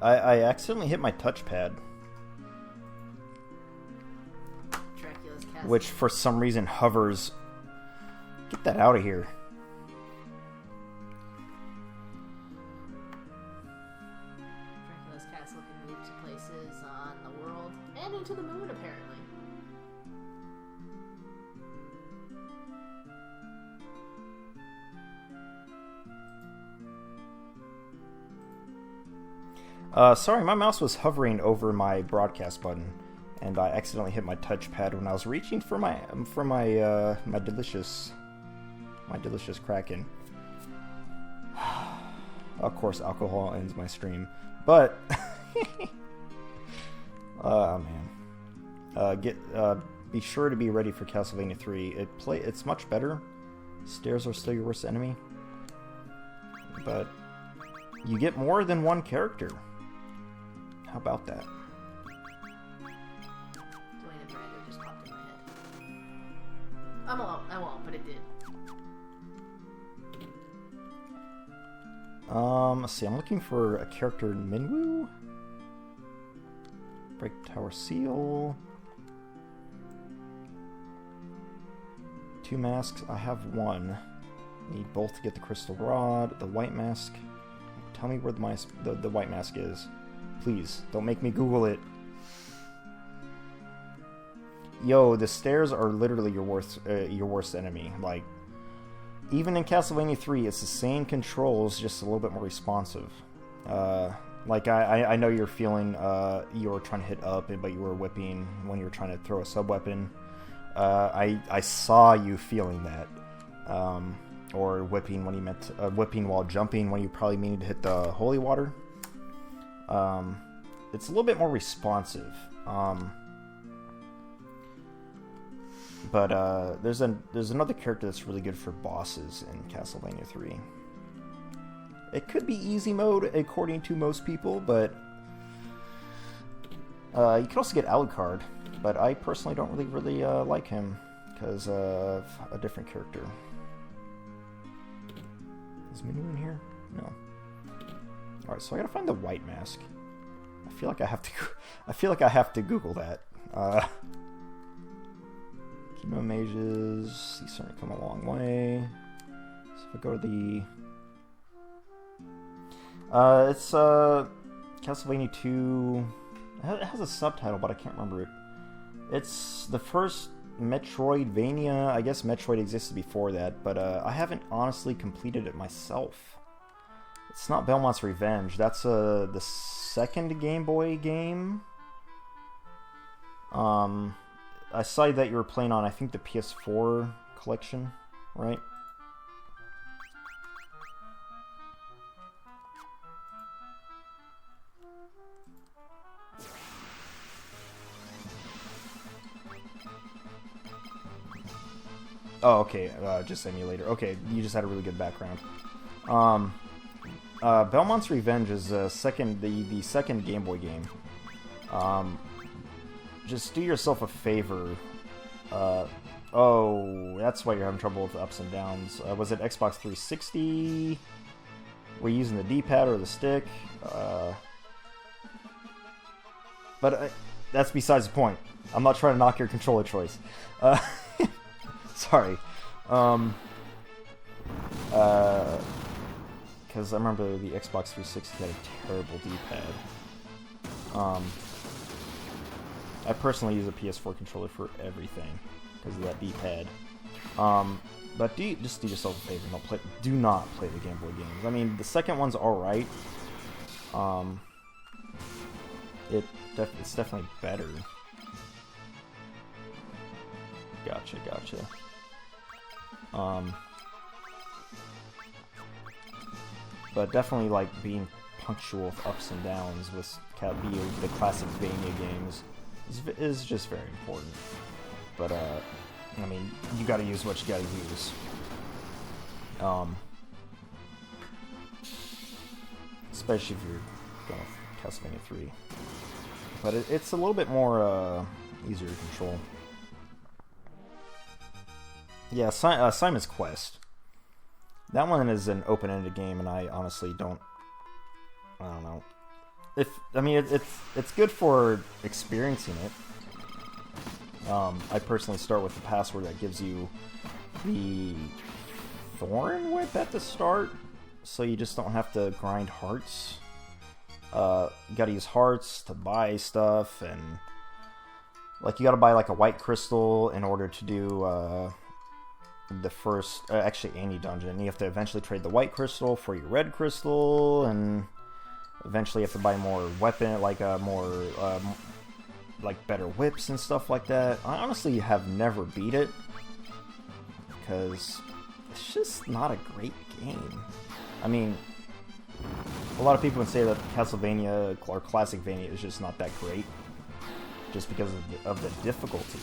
I accidentally hit my touchpad, Dracula's Castle. which for some reason hovers. Get that out of here. Dracula's Castle can move to places on the world and into the moon, apparently. Sorry, my mouse was hovering over my broadcast button, and I accidentally hit my touchpad when I was reaching for my my delicious Kraken. Of course, alcohol ends my stream, but man, be sure to be ready for Castlevania 3. It's much better. Stairs are still your worst enemy, but you get more than one character. How about that? Dwayne and Brando just popped in my head. I won't, but it did. Let's see. I'm looking for a character in Minwu. Break Tower Seal. 2 masks. I have 1. Need both to get the Crystal Rod. The White Mask. Tell me where the White Mask is. Please, don't make me Google it. Yo, the stairs are literally your worst enemy. Like, even in Castlevania 3, it's the same controls, just a little bit more responsive. Like, I know you're feeling you were trying to hit up, but you were whipping when you were trying to throw a sub-weapon. I saw you feeling that. Or whipping when you meant whipping while jumping when you probably needed to hit the holy water. It's a little bit more responsive. But there's another character that's really good for bosses in Castlevania 3. It could be easy mode according to most people, but you can also get Alucard. But I personally don't really like him because of a different character. Is Minwu in here? No. All right, so I gotta find the White Mask. I feel like I have to Google that. Chemo Mages, he's starting to come a long way. So if I go to the... it's Castlevania 2... It has a subtitle, but I can't remember it. It's the first Metroidvania. I guess Metroid existed before that, but I haven't honestly completed it myself. It's not Belmont's Revenge. That's the second Game Boy game. I saw that you were playing on, I think, the PS4 collection, right? Oh, okay. Just emulator. Okay, you just had a really good background. Belmont's Revenge is the second Game Boy game. Just do yourself a favor. Oh, that's why you're having trouble with the ups and downs. Was it Xbox 360? Were you using the D-pad or the stick? But that's besides the point. I'm not trying to knock your controller choice. Sorry. Because I remember the Xbox 360 had a terrible D-pad. I personally use a PS4 controller for everything because of that D-pad. But just do yourself a favor. Do not play the Game Boy games. I mean, the second one's alright. It's definitely better. Gotcha. But definitely, like, being punctual with ups and downs with the classic Vania games is just very important. But, I mean, you gotta use what you gotta use. Especially if you're going with Castlevania 3. But it's a little bit more easier to control. Yeah, Simon's Quest. That one is an open-ended game, and I honestly don't know. if I mean it's good for experiencing it. I personally start with the password that gives you the Thorn Whip at the start, so you just don't have to grind hearts. You gotta use hearts to buy stuff, and like you gotta buy like a white crystal in order to do the first, actually any dungeon. You have to eventually trade the white crystal for your red crystal, and eventually you have to buy more weapon, like more like better whips and stuff like that. I honestly have never beat it because it's just not a great game. I mean, a lot of people would say that Castlevania or Classicvania is just not that great, just because of the difficulty.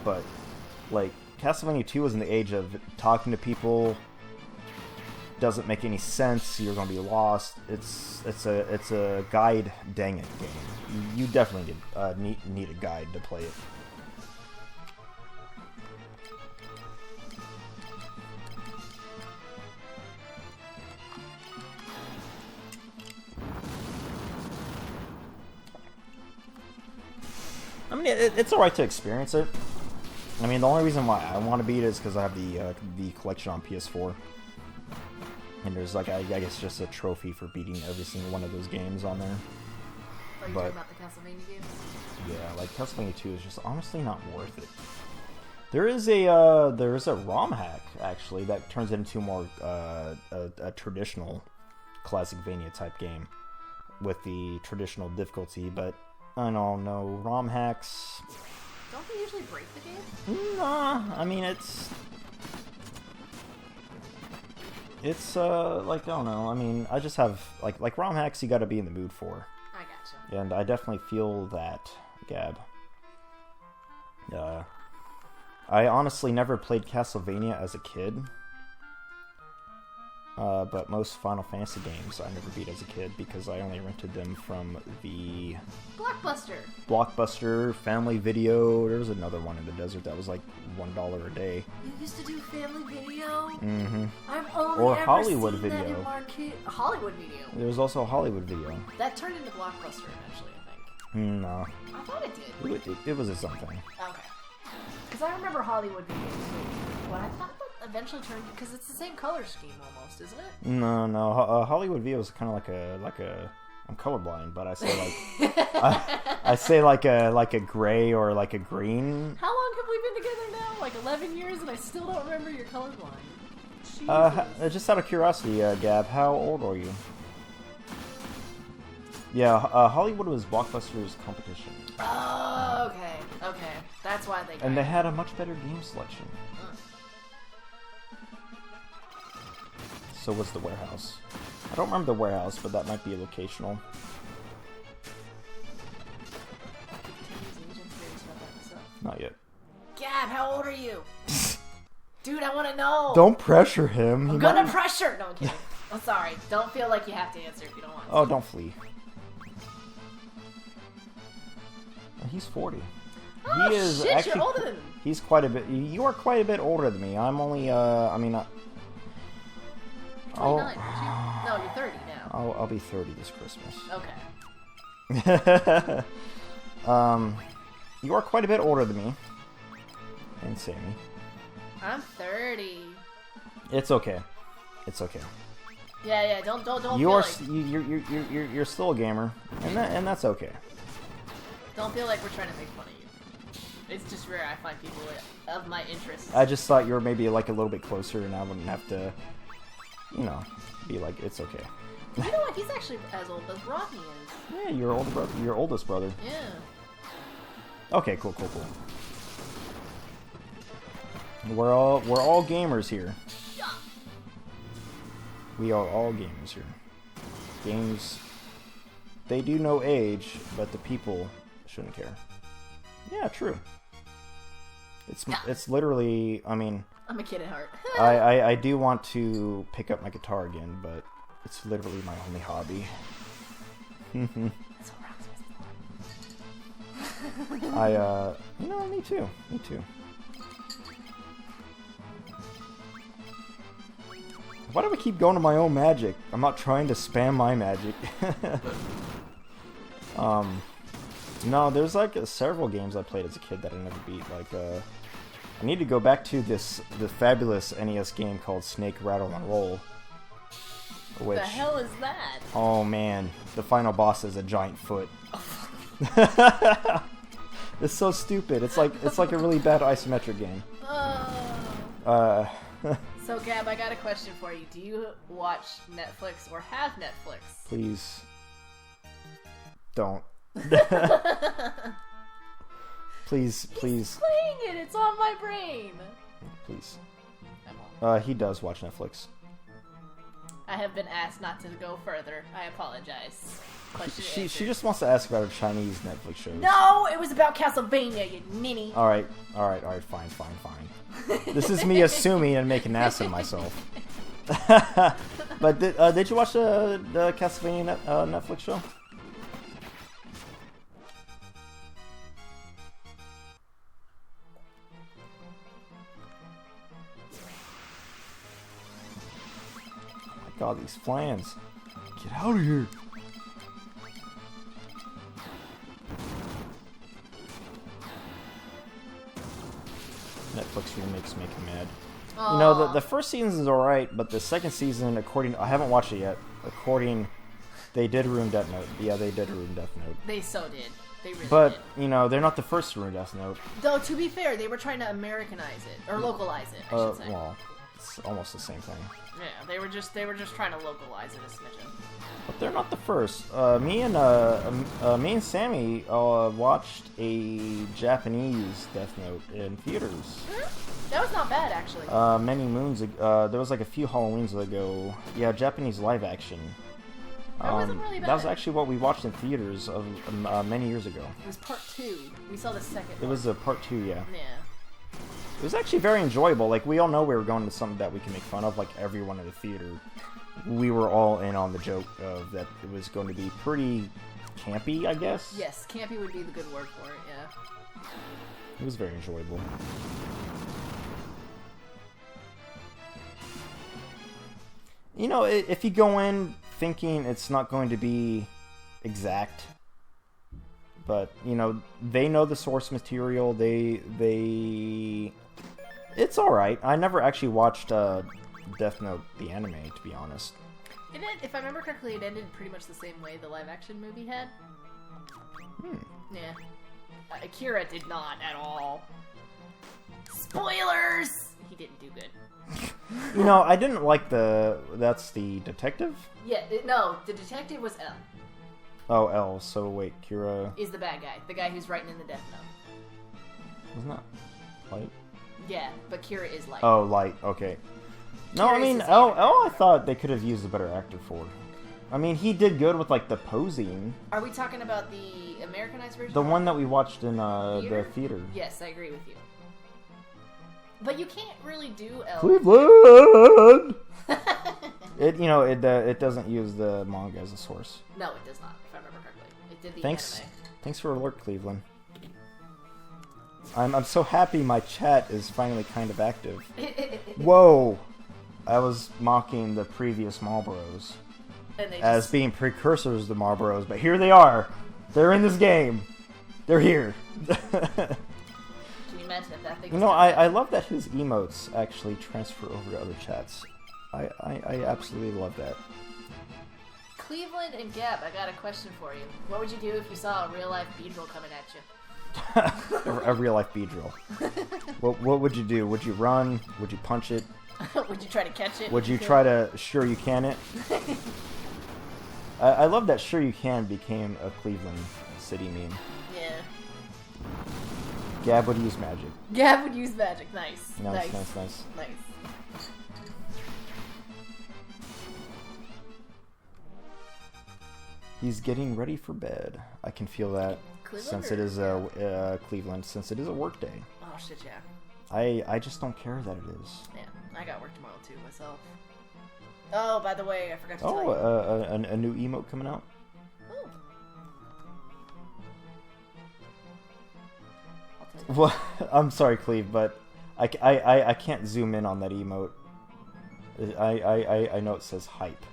But like Castlevania 2 was in the age of talking to people. Doesn't make any sense. You're gonna be lost. It's a guide dang it game. You definitely need a guide to play it. I mean, it's alright to experience it. I mean, the only reason why I want to beat it is because I have the collection on PS4. And there's like, I guess, just a trophy for beating every single one of those games on there. Are you talking about the Castlevania games? Yeah, like Castlevania 2 is just honestly not worth it. There is a ROM hack actually that turns it into more a traditional Classicvania type game with the traditional difficulty, but I don't know, ROM hacks. Don't they usually break the game? Nah, I mean it's like, I don't know. I mean, I just have like ROM hacks you got to be in the mood for. I gotcha. And I definitely feel that, Gab. I honestly never played Castlevania as a kid. But most Final Fantasy games I never beat as a kid because I only rented them from the Blockbuster, Family Video. There was another one in the desert that was like $1 a day. You used to do Family Video? Mm-hmm. I've only or ever Hollywood seen Video. That in Marquee. Hollywood Video. There was also a Hollywood Video. That turned into Blockbuster eventually, I think. No. I thought it did. It was a something. Okay. Because I remember Hollywood Video too. But I thought that eventually turned, because it's the same color scheme almost, isn't it? No. Hollywood Video is kind of like a. I'm colorblind, but I say like I say like a gray or like a green. How long have we been together now? Like 11 years, and I still don't remember you're colorblind. Just out of curiosity, Gab, how old are you? Yeah, Hollywood was Blockbuster's competition. Oh, okay. That's why they. And they had a much better game selection. So was the warehouse. I don't remember the warehouse, but that might be locational. Not yet. Gab, how old are you? Dude, I want to know. Don't pressure him. I'm gonna pressure. No, I'm kidding. I'm sorry. Don't feel like you have to answer if you don't want to. Oh, don't flee. He's 40. Oh, he is shit, actually, you're older than him. He's quite a bit. You are quite a bit older than me. I'm only. I mean. 29, aren't you? No, you're 30 now. I'll be 30 this Christmas. Okay. You are quite a bit older than me. And Sammy. I'm 30. It's okay. It's okay. Yeah. Don't. You are. Like... You're still a gamer, and that's okay. Don't feel like we're trying to make fun of you. It's just rare I find people of my interests. I just thought you were maybe like a little bit closer, and I wouldn't have to, be like, it's okay. You know what? He's actually as old as Rocky is. Yeah, your older brother, your oldest brother. Yeah. Okay, cool. We're all gamers here. We are all gamers here. Games, they do no age, but the people shouldn't care. Yeah, true. It's literally, I mean, I'm a kid at heart. I do want to pick up my guitar again, but it's literally my only hobby. That's what me too. Why do I keep going to my own magic? I'm not trying to spam my magic. No, there's like several games I played as a kid that I never beat. Like, I need to go back to the fabulous NES game called Snake Rattle and Roll. What the hell is that? Oh man, the final boss is a giant foot. It's so stupid. It's like a really bad isometric game. So Gab, I got a question for you. Do you watch Netflix or have Netflix? Please don't. Please. He's playing it. It's on my brain. Please. I won't. He does watch Netflix. I have been asked not to go further. I apologize. She just wants to ask about her Chinese Netflix shows. No, it was about Castlevania, you ninny. All right, fine. This is me assuming and making an ass of myself. But did you watch the Castlevania Netflix show? God, these flans. Get out of here. Netflix remakes make me mad. Aww. You know, the first season is alright, but the second season, I haven't watched it yet. They did ruin Death Note. Yeah, they did ruin Death Note. They so did. They really but, did. you know, they're not the first to ruin Death Note. Though, to be fair, they were trying to Americanize it. Or localize it, I should say. Well, it's almost the same thing. Yeah, they were just trying to localize it a smidgen. But they're not the first. Me and Sammy watched a Japanese Death Note in theaters. That was not bad, actually. Many moons ago. There was like a few Halloweens ago. Yeah, Japanese live action. That wasn't really bad. That was actually what we watched in theaters many years ago. It was part 2. We saw the second It was part 2, yeah. Yeah. It was actually very enjoyable. Like, we all know we were going to something that we can make fun of. Like, everyone in the theater, we were all in on the joke of that it was going to be pretty campy, I guess. Yes, campy would be the good word for it, yeah. It was very enjoyable. You know, if you go in thinking it's not going to be exact, but, you know, they know the source material, it's alright. I never actually watched Death Note, the anime, to be honest. If I remember correctly, it ended pretty much the same way the live-action movie had. Yeah. Akira did not at all. Spoilers! He didn't do good. You know, I didn't like that's the detective? Yeah, no, the detective was L. Oh, L, so wait, Kira... Is the bad guy. The guy who's writing in the Death Note. Wasn't that Light? Yeah, but Kira is Light. Oh, Light, okay. No, Kira I mean, is his L, favorite. I thought they could have used a better actor for. I mean, he did good with, like, the posing. Are we talking about the Americanized version? The one that we watched in the theater. Yes, I agree with you. But you can't really do L. Cleveland! It doesn't use the manga as a source. No, it does not, if I remember correctly. It did the Thanks. anime. Thanks for alert, Cleveland. I'm so happy my chat is finally kind of active. Whoa! I was mocking the previous Marlboros And they as just, being precursors to Marlboros, but here they are. They're in this game. They're here. can you imagine if that thing You was know, coming? I love that his emotes actually transfer over to other chats. I absolutely love that. Cleveland and Gab, I got a question for you. What would you do if you saw a real-life Beedrill coming at you? A real life Beedrill. What would you do? Would you run? Would you punch it? Would you try to catch it? Would you try to sure you can it? I love that sure you can became a Cleveland City meme. Yeah. Gab would use magic. Gab would use magic. Nice. Nice. Nice. He's getting ready for bed. I can feel that Cleveland since it or is Cleveland, since it is a work day. Oh shit, yeah. I just don't care that it is. Yeah, I got work tomorrow too myself. Oh, by the way, I forgot to tell Oh, you. a new emote coming out? Oh. I'll tell you. Well, I'm sorry, Cleve, but I can't zoom in on that emote. I know it says hype,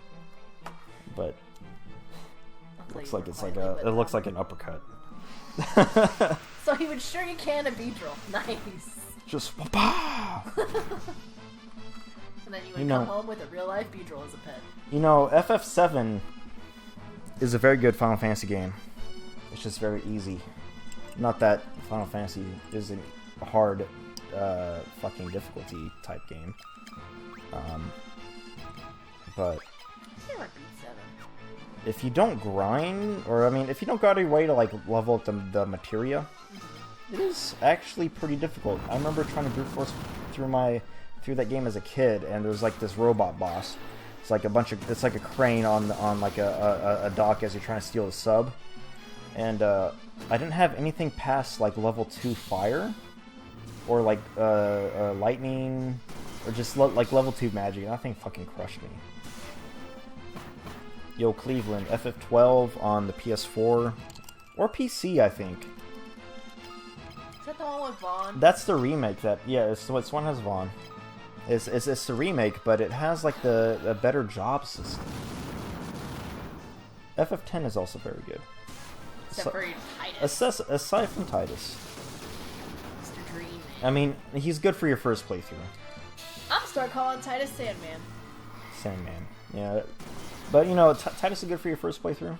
but Looks like it's like a. It looks like an uppercut. So he would sugar can a Beedrill. Nice. Just pow. And then you would come home with a real life Beedrill as a pet. You know, FF7 is a very good Final Fantasy game. It's just very easy. Not that Final Fantasy isn't a hard, fucking difficulty type game. But if you don't grind, or I mean, if you don't go out of your way to like level up the materia, it is actually pretty difficult. I remember trying to brute force through that game as a kid, and there's like this robot boss. It's like it's like a crane on like a dock as you're trying to steal a sub. And I didn't have anything past like level 2 fire, or like lightning, or just like level 2 magic, and that thing fucking crushed me. Yo, Cleveland, FF12 on the PS4 or PC, I think. Is that the one with Vaughn? That's the remake. It's one has Vaughn. It's the remake, but it has like the better job system. FF10 is also very good. Except for Tidus. Aside from Tidus. Mr. Dream. I mean, he's good for your first playthrough. I'm gonna start calling Tidus Sandman. Sandman, yeah. But you know, Tidus is good for your first playthrough.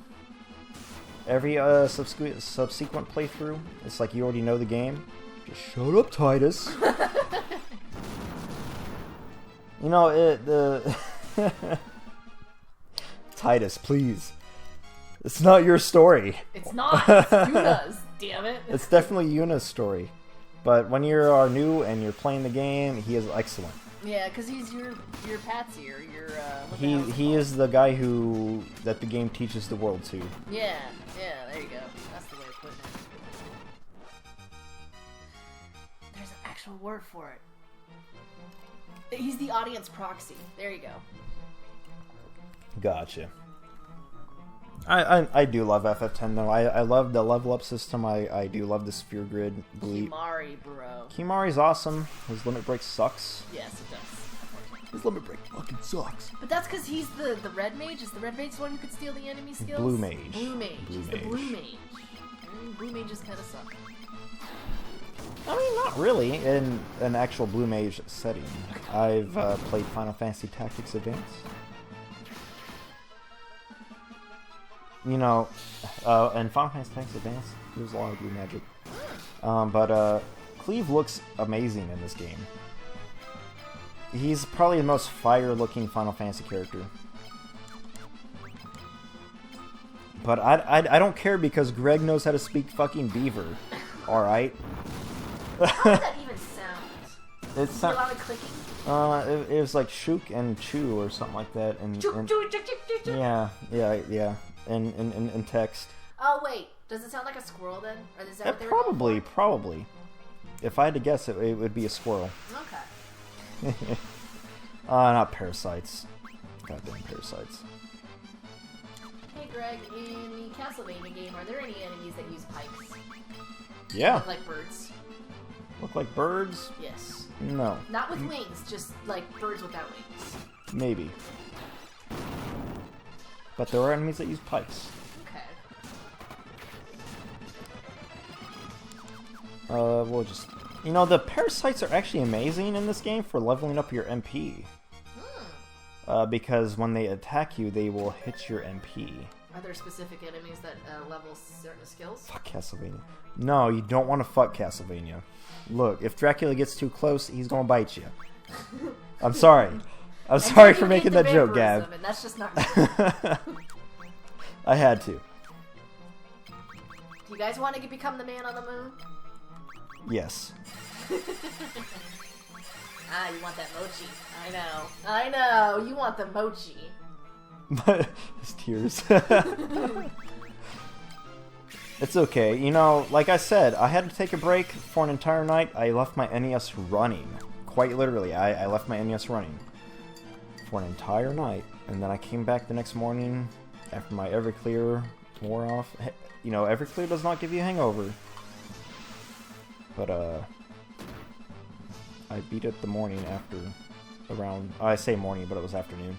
Every subsequent playthrough, it's like you already know the game. Just shut up, Tidus. You know, Tidus, please. It's not your story. It's not. It's Yuna's, damn it. It's definitely Yuna's story. But when you are new and you're playing the game, he is excellent. Yeah, because he's your Patsy, or your, he is the guy that the game teaches the world to. Yeah, there you go. That's the way of putting it. There's an actual word for it. He's the audience proxy. There you go. Gotcha. I do love FF10 though. I love the level up system. I do love the sphere grid bleed. Kimahri, bro. Kimahri's awesome. His limit break sucks. Yes, it does. His limit break fucking sucks. But that's because he's the red mage. Is the red mage the one who could steal the enemy skills? Blue mage. Blue mage. He's the blue mage. Blue mages kind of suck. I mean, not really in an actual blue mage setting. I've played Final Fantasy Tactics Advance. You know, and Final Fantasy Tactics Advance, there's a lot of blue magic. But Cleve looks amazing in this game. He's probably the most fire-looking Final Fantasy character. But I don't care because Greg knows how to speak fucking beaver. Alright? How does that even sound? It's not. A lot of clicking? It was like shook and chew or something like that. And yeah. In text. Oh wait, does it sound like a squirrel then? Or is that what they were going for? Probably. If I had to guess, it would be a squirrel. Okay. Not parasites. Goddamn parasites. Hey Greg, in the Castlevania game, are there any enemies that use pipes? Yeah. Look like birds. Look like birds? Yes. No. Not with wings, just like birds without wings. Maybe. But there are enemies that use pipes. Okay. We'll just... You know, the parasites are actually amazing in this game for leveling up your MP. Because when they attack you, they will hit your MP. Are there specific enemies that level certain skills? Fuck Castlevania. No, you don't want to fuck Castlevania. Look, if Dracula gets too close, he's gonna bite you. I'm sorry. I'm sorry for making that joke, Gab. And that's just not right. I had to. Do you guys want to become the man on the moon? Yes. Ah, you want that mochi. I know. You want the mochi. His tears. It's okay. You know, like I said, I had to take a break for an entire night. I left my NES running. Quite literally, I left my NES running for an entire night. And then I came back the next morning after my Everclear wore off. You know, Everclear does not give you a hangover. But, I beat it the morning after, around, I say morning, but it was afternoon.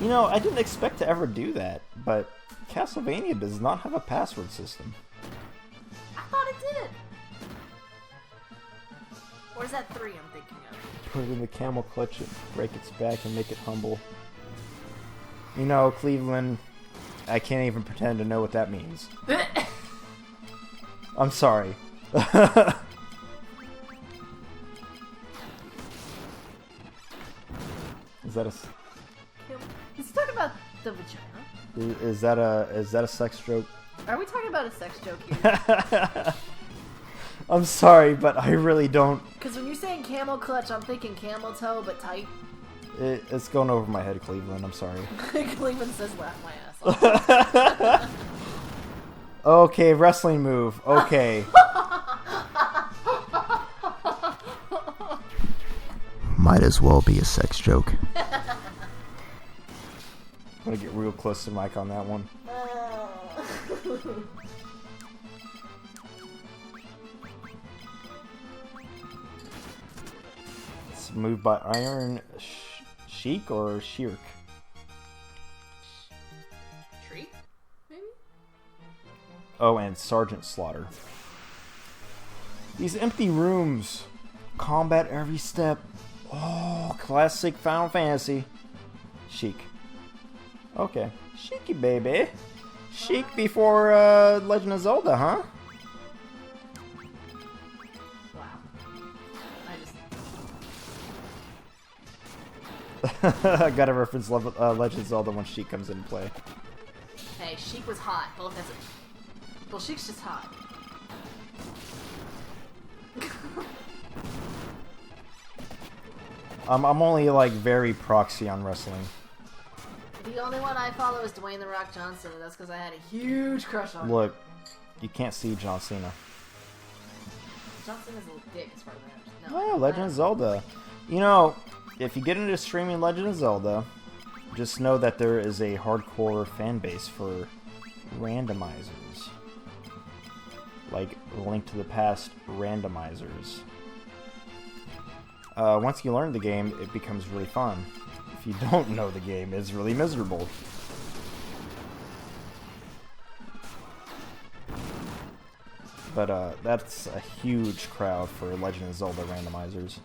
You know, I didn't expect to ever do that, but Castlevania does not have a password system. I thought it did. Or is that 3 I'm thinking of? Put it in the camel clutch and break its back and make it humble. You know, Cleveland, I can't even pretend to know what that means. I'm sorry. Is that a... Let's talk about the vagina. Is that a sex joke? Are we talking about a sex joke here? I'm sorry, but I really don't. Because when you're saying camel clutch, I'm thinking camel toe, but tight. It's going over my head, Cleveland. I'm sorry. Cleveland says laugh my ass off. Okay, wrestling move. Okay. Might as well be a sex joke. I'm gonna get real close to the mic on that one. It's moved by Iron Sheik or Shirk? Shriek? Maybe? Oh, and Sergeant Slaughter. These empty rooms. Combat every step. Oh, classic Final Fantasy. Sheik. Okay. Sheiky, baby. Sheik before Legend of Zelda, huh? Wow. I gotta reference Legend of Zelda when Sheik comes into play. Hey, Sheik was hot. Well, Sheik's just hot. I'm only like very proxy on wrestling. The only one I follow is Dwayne The Rock Johnson, and that's because I had a huge crush on him. Look, you can't see John Cena. John Cena's a little dick as far as I understand. Oh, Legend of Zelda. You know, if you get into streaming Legend of Zelda, just know that there is a hardcore fan base for randomizers. Like Link to the Past randomizers. Once you learn the game, it becomes really fun. If you don't know the game, it's really miserable. But that's a huge crowd for Legend of Zelda randomizers.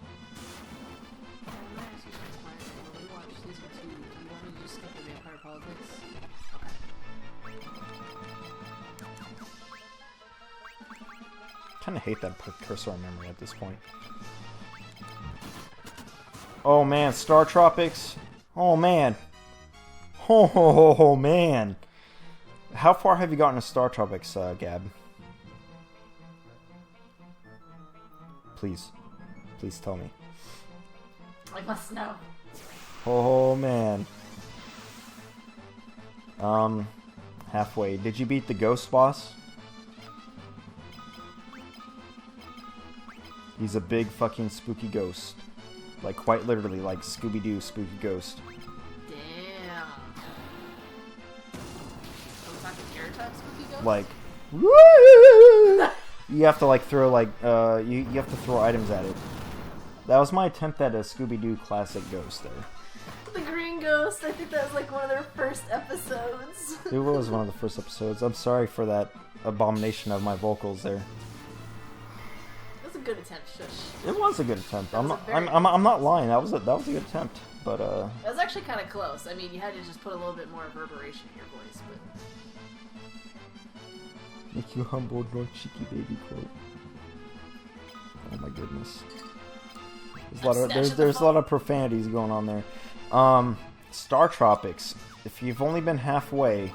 Kind of hate that cursor memory at this point. Oh man, Star Tropics. Oh man. Oh man. How far have you gotten to Star Tropics, Gab? Please. Please tell me. I must know. Oh man. Halfway. Did you beat the ghost boss? He's a big fucking spooky ghost. Like, quite literally, like Scooby-Doo spooky ghost. Damn. Are we talking Terror Type spooky ghost? Like, woo! You have to, like, throw, like, you have to throw items at it. That was my attempt at a Scooby-Doo classic ghost there. The Green Ghost, I think that was, like, one of their first episodes. It was one of the first episodes. I'm sorry for that abomination of my vocals there. Good attempt, shush. It was a good attempt. I'm not lying. That was a good attempt. But it was actually kind of close. I mean, you had to just put a little bit more reverberation in your voice, but make you humble, no cheeky baby quote. Oh my goodness. There's a lot of profanities going on there. Star Tropics. If you've only been halfway,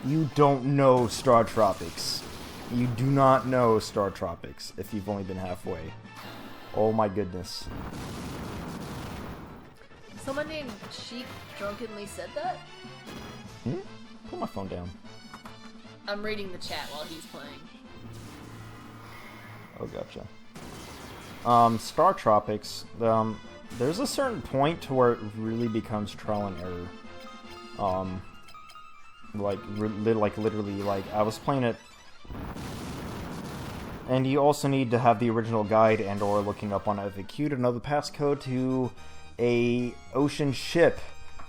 you don't know Star Tropics. You do not know Star Tropics if you've only been halfway. Oh my goodness. Someone named Sheik drunkenly said that? Put my phone down. I'm reading the chat while he's playing. Oh, gotcha. Star Tropics, there's a certain point to where it really becomes trial and error. Like literally, like, I was playing it. And you also need to have the original guide and or looking up on FAQ to know the passcode to a ocean ship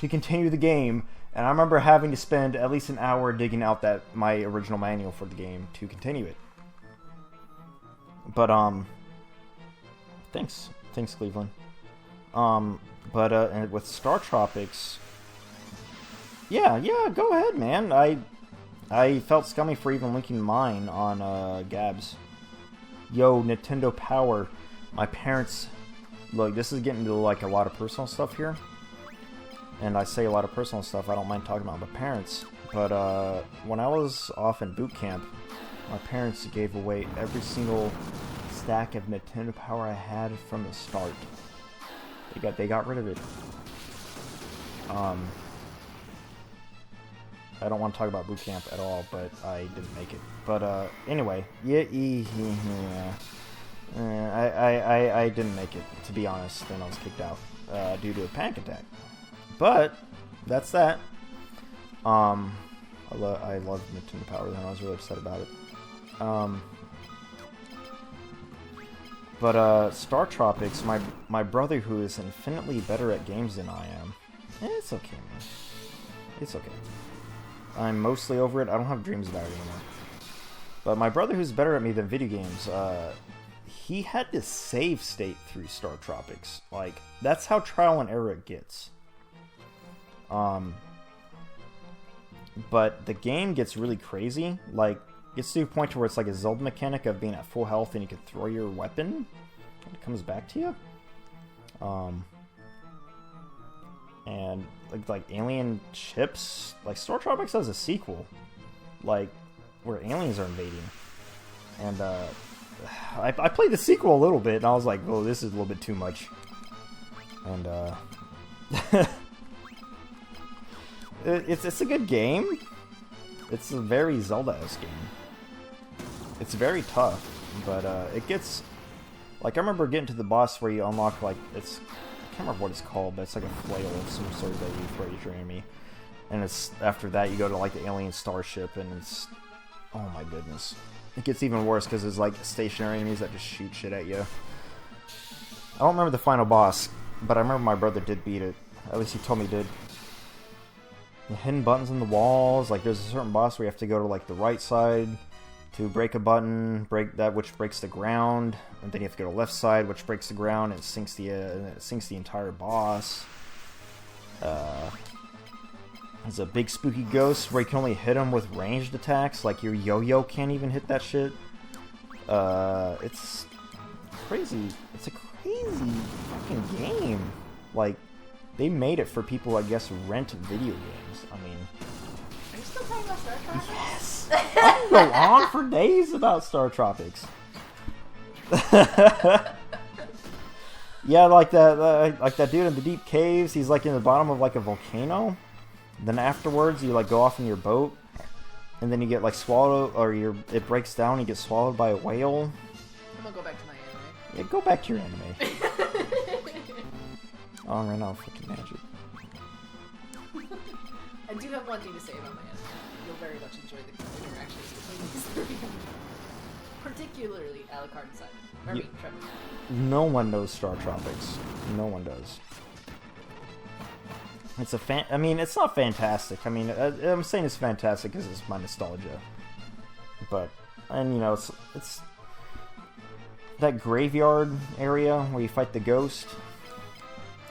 to continue the game. And I remember having to spend at least an hour digging out my original manual for the game to continue it. But thanks Cleveland. And with Star Tropics, yeah, go ahead, man. I felt scummy for even linking mine on Gabs. Yo, Nintendo Power. My parents, look, this is getting into like a lot of personal stuff here. And I say a lot of personal stuff, I don't mind talking about my parents. But when I was off in boot camp, my parents gave away every single stack of Nintendo Power I had from the start. They got rid of it. I don't want to talk about boot camp at all, but I didn't make it. But anyway, I didn't make it, to be honest. Then I was kicked out due to a panic attack. But that's that. I loved Nintendo Power then. I was really upset about it. But Star Tropics, my brother, who is infinitely better at games than I am, it's okay, man. It's okay. I'm mostly over it. I don't have dreams about it anymore. But my brother, who's better at me than video games, he had to save state through Star Tropics. Like, that's how trial and error it gets. But the game gets really crazy. Like, gets to a point to where it's like a Zelda mechanic of being at full health and you can throw your weapon and it comes back to you. And like alien ships, like Star Tropics has a sequel, like where aliens are invading. And I played the sequel a little bit and I was like, oh, this is a little bit too much. And it's a good game. It's a very Zelda-esque game. It's very tough, but it gets... Like, I remember getting to the boss where you unlock, like, I can't remember what it's called, but it's like a flail of some sort that you throw at your enemy. And it's after that you go to, like, the alien starship, and it's... Oh my goodness. It gets even worse because there's, like, stationary enemies that just shoot shit at you. I don't remember the final boss, but I remember my brother did beat it. At least he told me he did. The hidden buttons in the walls, like, there's a certain boss where you have to go to, like, the right side to break a button, which breaks the ground, and then you have to go to the left side, which breaks the ground, and it sinks the entire boss. There's a big spooky ghost where you can only hit him with ranged attacks, like your yo-yo can't even hit that shit. It's crazy. It's a crazy fucking game. Like, they made it for people, I guess, rent video games. I mean... Are you still talking about Star Tropics? Yes! I can go on for days about Star Tropics. Yeah, like that dude in the deep caves, he's like in the bottom of like a volcano. Then afterwards, you like go off in your boat, and then you get like swallowed, or it breaks down and you get swallowed by a whale. I'm gonna go back to my anime. Yeah, go back to your anime. Oh, right now, freaking magic. I do have one thing to say about my anime. You'll very much enjoy the interactions between these three. Particularly Alucard and Simon. I mean, Trevor. No one knows Star Tropics. No one does. It's I mean, it's not fantastic. I mean, I'm saying it's fantastic because it's my nostalgia. But, and you know, it's that graveyard area where you fight the ghost.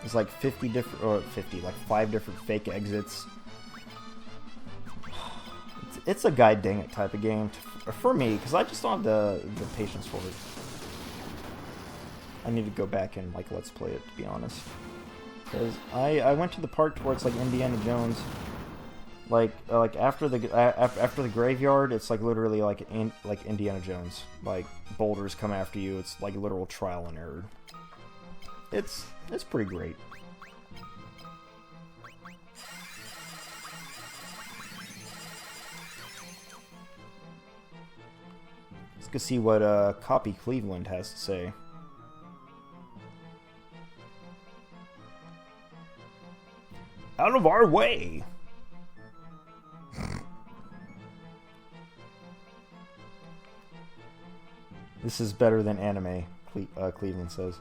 There's like 5 different fake exits. It's a guy dang it type of game for me, because I just don't have the patience for it. I need to go back and like let's play it, to be honest. Because I went to the part where it's like Indiana Jones. Like after the graveyard, it's like literally like Indiana Jones. Like boulders come after you. It's like literal trial and error. It's pretty great. Let's go see what Copy Cleveland has to say. Out of our way! This is better than anime, Cleveland says.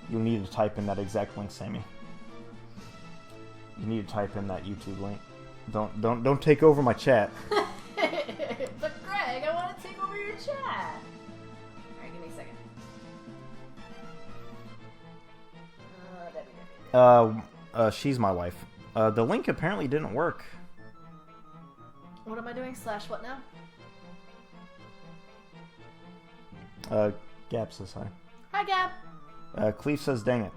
You'll need to type in that exact link, Sammy. You need to type in that YouTube link. Don't take over my chat. But Greg, I want to take over your chat. Alright, give me a second. She's my wife. The link apparently didn't work. What am I doing? Slash what now? Gab says hi. Hi, Gab. Cleve says, dang it.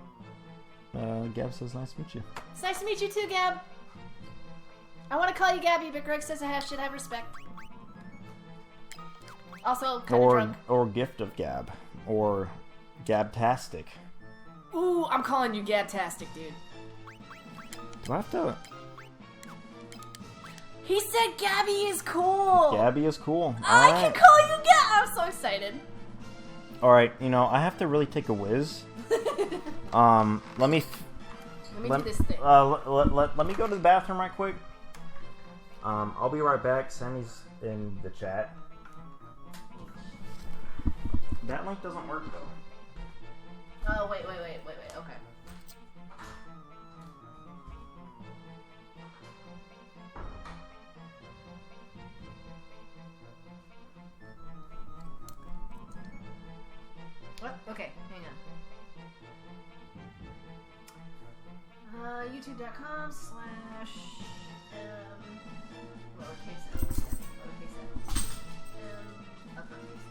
Gab says, nice to meet you. It's nice to meet you too, Gab. I want to call you Gabby, but Greg says I should have respect. Also, kind of drunk. Or gift of Gab. Or Gabtastic. Ooh, I'm calling you Gabtastic, dude. Do I have to... He said Gabby is cool! Gabby is cool. I can call you Gab! I'm so excited. Alright, you know, I have to really take a whiz. Let me do this thing. Let me go to the bathroom right quick. I'll be right back. Sammy's in the chat. That link doesn't work though. Oh, wait, okay. What? Okay, hang on. YouTube.com/ lowercase m, lowercase m, uppercase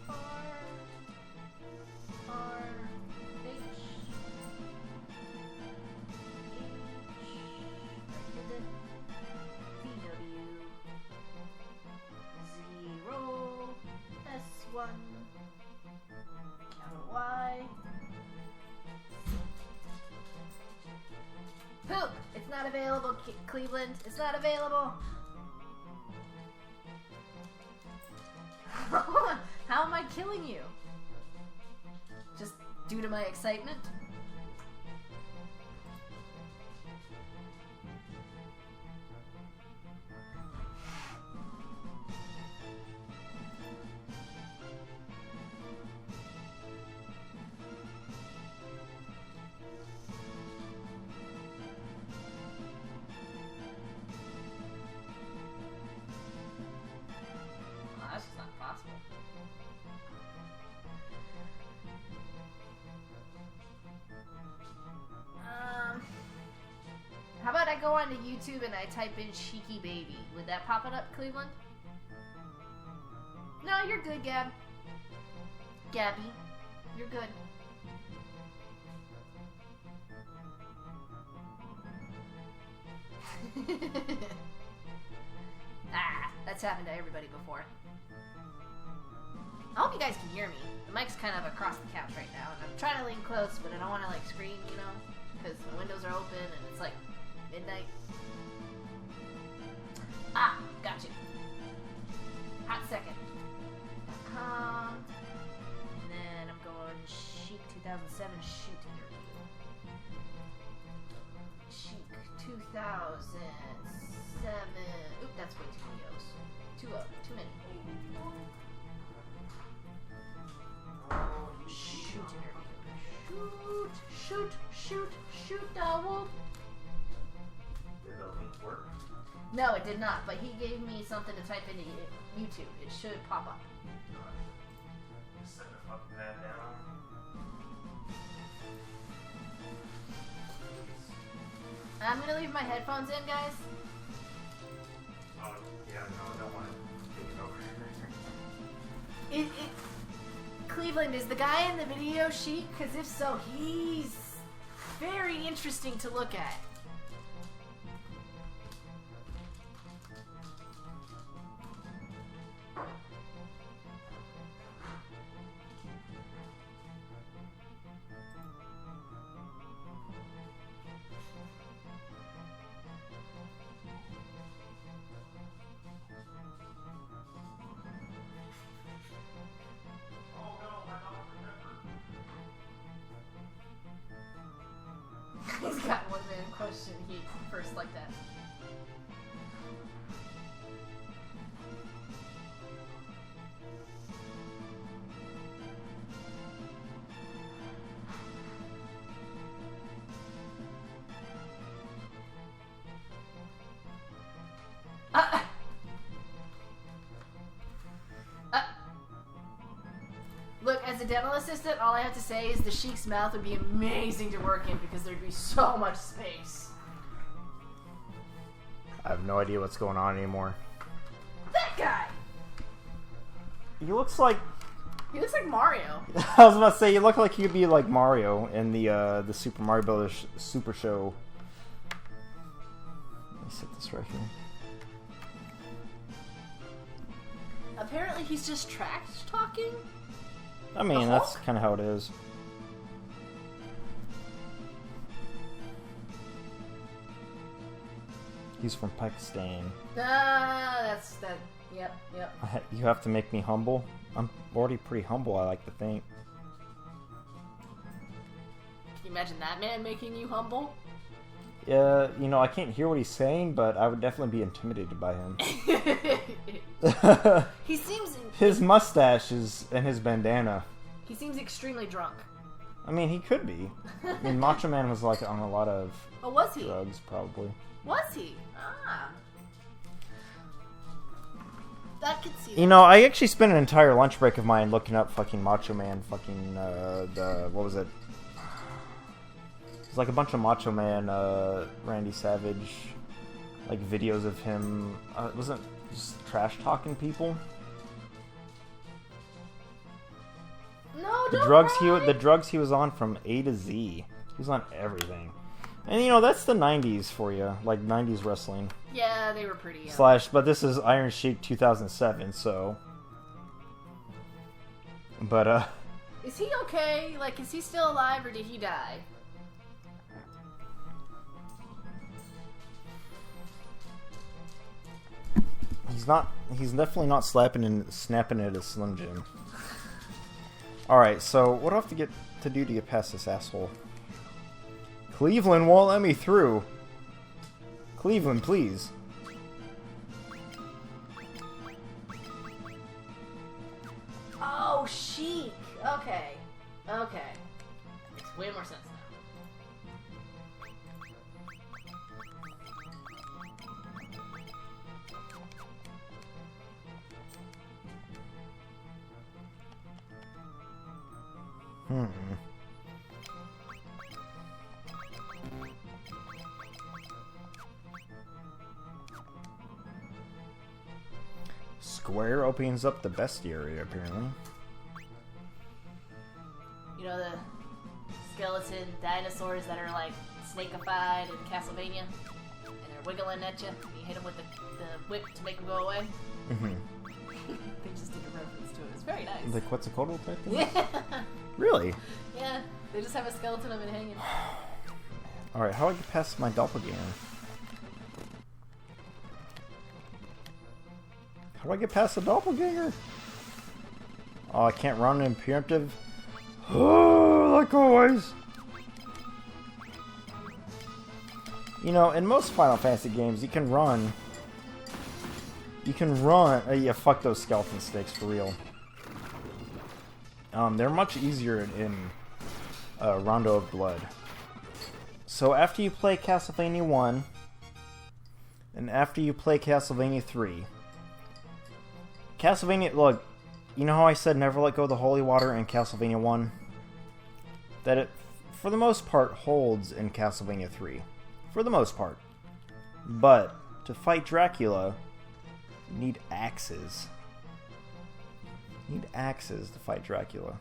R, H, VW, 0, S1, capital Y. Poop! It's not available, Cleveland. It's not available. How am I killing you? Just due to my excitement? How about I go onto YouTube and I type in Cheeky Baby? Would that pop it up, Cleveland? No, you're good, Gab. Gabby, you're good. That's happened to everybody before. I hope you guys can hear me. The mic's kind of across the couch right now, and I'm trying to lean close, but I don't want to like scream, you know, because the windows are open and it's like midnight. Got you. Hot second. And then I'm going Chic 2007 shoot interview. Chic 2007. Oop, that's way too many O's. Too many. Shoot interview. Shoot, Wolf. Did the link work? No, it did not, but he gave me something to type into YouTube. It should pop up. Just set the fucking pad down. I'm gonna leave my headphones in, guys. Oh, yeah, no, I don't want to take it over. Cleveland, is the guy in the video Chic? Because if so, he's very interesting to look at. He's got one man question he first like that. a dental assistant, all I have to say is the Sheik's mouth would be amazing to work in because there'd be so much space. I have no idea what's going on anymore. That guy! He looks like Mario. I was about to say, you look like you could be like Mario in the Super Mario Brothers Super Show. Let me set this right here. Apparently he's just trash talking? I mean, that's kind of how it is. He's from Pakistan. That's that. Yep. You have to make me humble. I'm already pretty humble, I like to think. Can you imagine that man making you humble? Yeah, you know, I can't hear what he's saying, but I would definitely be intimidated by him. He seems... His mustache and his bandana. He seems extremely drunk. I mean, he could be. I mean, Macho Man was like on a lot of was he? drugs, probably. Was he? Ah. That could see that. You know, I actually spent an entire lunch break of mine looking up fucking Macho Man, what was it? It's like a bunch of Macho Man, Randy Savage, like videos of him. Wasn't just trash talking people. No, The don't drugs he was on from A to Z. He was on everything. And you know, that's the 90s for you, like 90s wrestling. Yeah, they were pretty. But this is Iron Sheik 2007, so. But is he okay? Like, is he still alive or did he die? he's not. He's definitely not snapping at a Slim Jim. All right, so what do I have to do to get past this asshole? Cleveland won't let me through. Cleveland, please. Oh, Sheik. Okay. Makes way more sense now. Square opens up the bestiary, apparently. You know the skeleton dinosaurs that are like snakeified in Castlevania? And they're wiggling at you, and you hit them with the whip to make them go away? Mm-hmm. They just did a reference to it. It's very nice. Like, what's it called? Yeah. Really? Yeah, they just have a skeleton of it hanging. Alright, how do I get past my doppelganger? How do I get past the doppelganger? Oh, I can't run in preemptive. Oh, like always. You know, in most Final Fantasy games, you can run. Yeah, fuck those skeleton sticks, for real. They're much easier in Rondo of Blood. So after you play Castlevania 1, and after you play Castlevania 3, look, you know how I said never let go of the holy water in Castlevania 1? That it, for the most part, holds in Castlevania 3. For the most part. But, to fight Dracula, you need axes. You need axes to fight Dracula.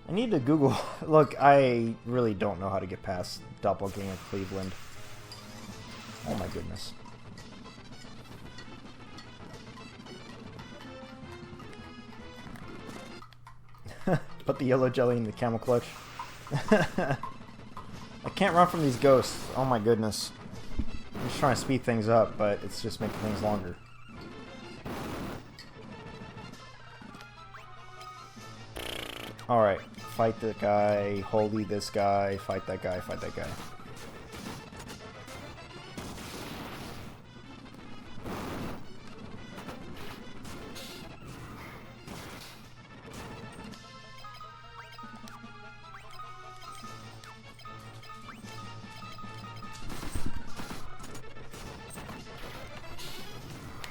I need to Google... Look, I really don't know how to get past Doppelganger Cleveland. Oh my goodness. Put the yellow jelly in the camel clutch. I can't run from these ghosts. Oh my goodness. I'm just trying to speed things up, but it's just making things longer. Alright. Fight the guy. Holy this guy. Fight that guy. Fight that guy.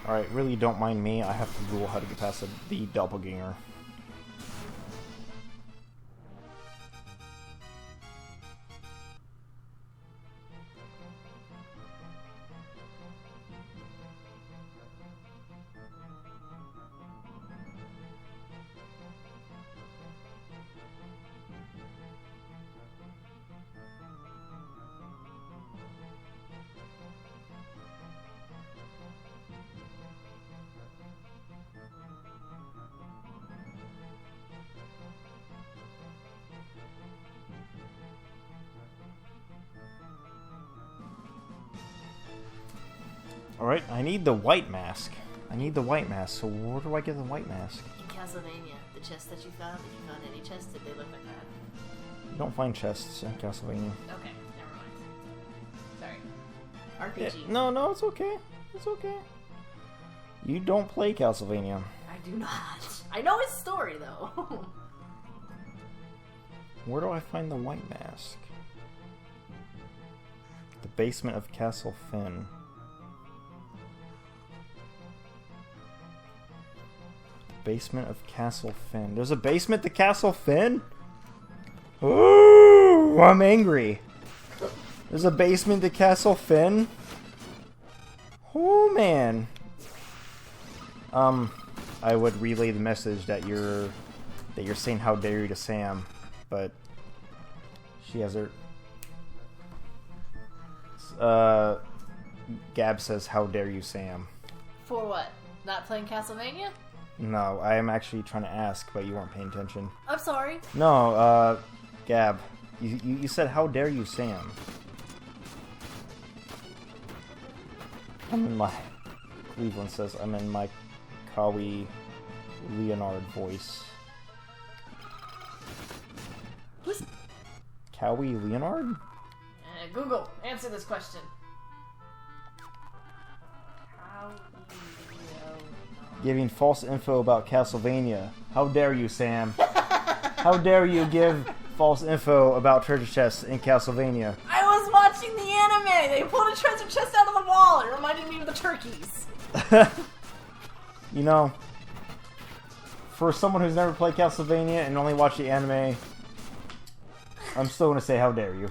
Alright, really don't mind me. I have to Google how to get past the doppelganger. Alright, I need the white mask. I need the white mask, so where do I get the white mask? In Castlevania, the chest that you found, if you found any chests, did they look like that? You don't find chests in Castlevania. Okay, never mind. Sorry. RPG. No, it's okay. It's okay. You don't play Castlevania. I do not. I know his story, though. Where do I find the white mask? The basement of Castle Finn. The basement of Castle Finn. There's a basement to Castle Finn? Ooh, I'm angry. There's a basement to Castle Finn? Oh, man. I would relay the message that you're saying how dare you to Sam, but she has her. Gab says, "How dare you, Sam?" For what? Not playing Castlevania? No, I am actually trying to ask, but you weren't paying attention. I'm sorry. No, Gab, you said, "How dare you, Sam?" I'm in my. Cleveland says, "I'm in my Kawi Leonard voice." Who's... Kawi Leonard? Google, answer this question. How do you know? Giving false info about Castlevania. How dare you, Sam? How dare you give false info about treasure chests in Castlevania? I was watching the anime! They pulled a treasure chest out of the wall! It reminded me of the turkeys. You know, for someone who's never played Castlevania and only watched the anime, I'm still going to say, how dare you.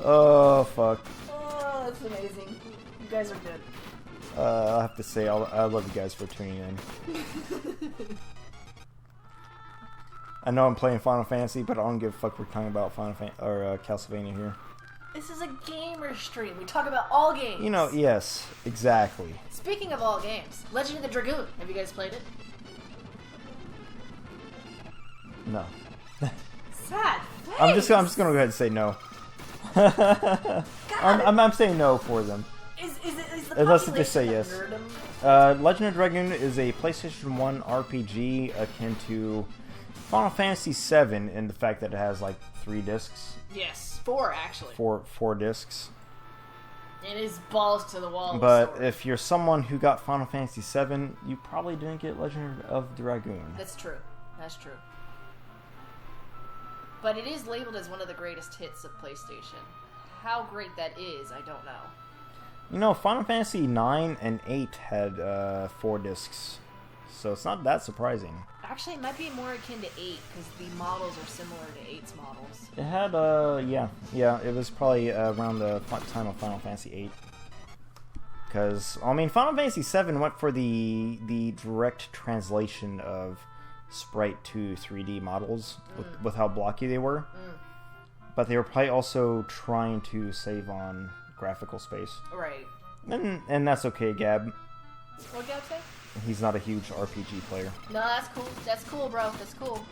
Oh, fuck. Oh, that's amazing. You guys are good. I'll have to say, I love you guys for tuning in. I know I'm playing Final Fantasy, but I don't give a fuck we're talking about Castlevania here. This is a gamer stream. We talk about all games. You know, yes, exactly. Speaking of all games, Legend of the Dragoon. Have you guys played it? No. Sad. I'm just gonna go ahead and say no. I'm saying no for them. Is the Unless they just say yes. nerdum? Legend of Dragoon is a PlayStation 1 RPG akin to Final Fantasy VII in the fact that it has like 3 discs. Yes, 4 actually. Four discs. It is balls to the wall. But if you're someone who got Final Fantasy VII, you probably didn't get Legend of Dragoon. That's true. That's true. But it is labeled as one of the greatest hits of PlayStation. How great that is, I don't know. You know, Final Fantasy 9 and 8 had 4 discs, so it's not that surprising. Actually, it might be more akin to 8, because the models are similar to 8's models. It had, yeah, it was probably around the time of Final Fantasy 8. Because, I mean, Final Fantasy 7 went for the direct translation of sprite to 3D models with how blocky they were. But they were probably also trying to save on graphical space. Right. And that's okay, Gab. What Gab say? He's not a huge RPG player. No, that's cool. That's cool, bro. That's cool.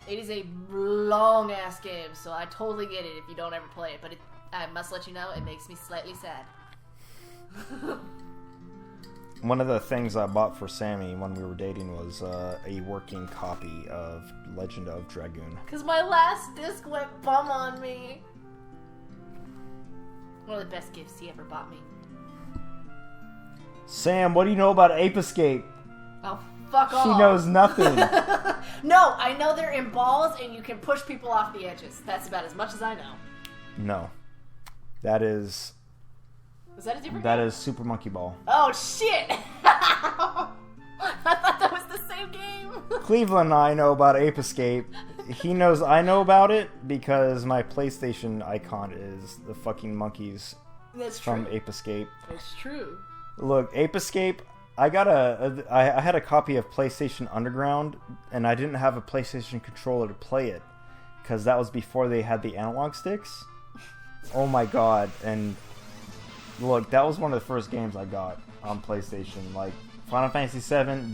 It is a long-ass game, so I totally get it if you don't ever play it. But I must let you know, it makes me slightly sad. One of the things I bought for Sammy when we were dating was a working copy of Legend of Dragoon. Because my last disc went bum on me. One of the best gifts he ever bought me. Sam, what do you know about Ape Escape? Oh, fuck off. She knows nothing. No, I know they're in balls and you can push people off the edges. That's about as much as I know. No. That is... Is that a different That game? is Super Monkey Ball. Oh, shit! I thought that was the same game. Cleveland and I know about Ape Escape. He knows I know about it because my PlayStation icon is the fucking monkeys That's from true. Ape Escape. That's true. Look, Ape Escape, I had a copy of PlayStation Underground, and I didn't have a PlayStation controller to play it, because that was before they had the analog sticks. Oh my god, and look, that was one of the first games I got on PlayStation. Like, Final Fantasy VII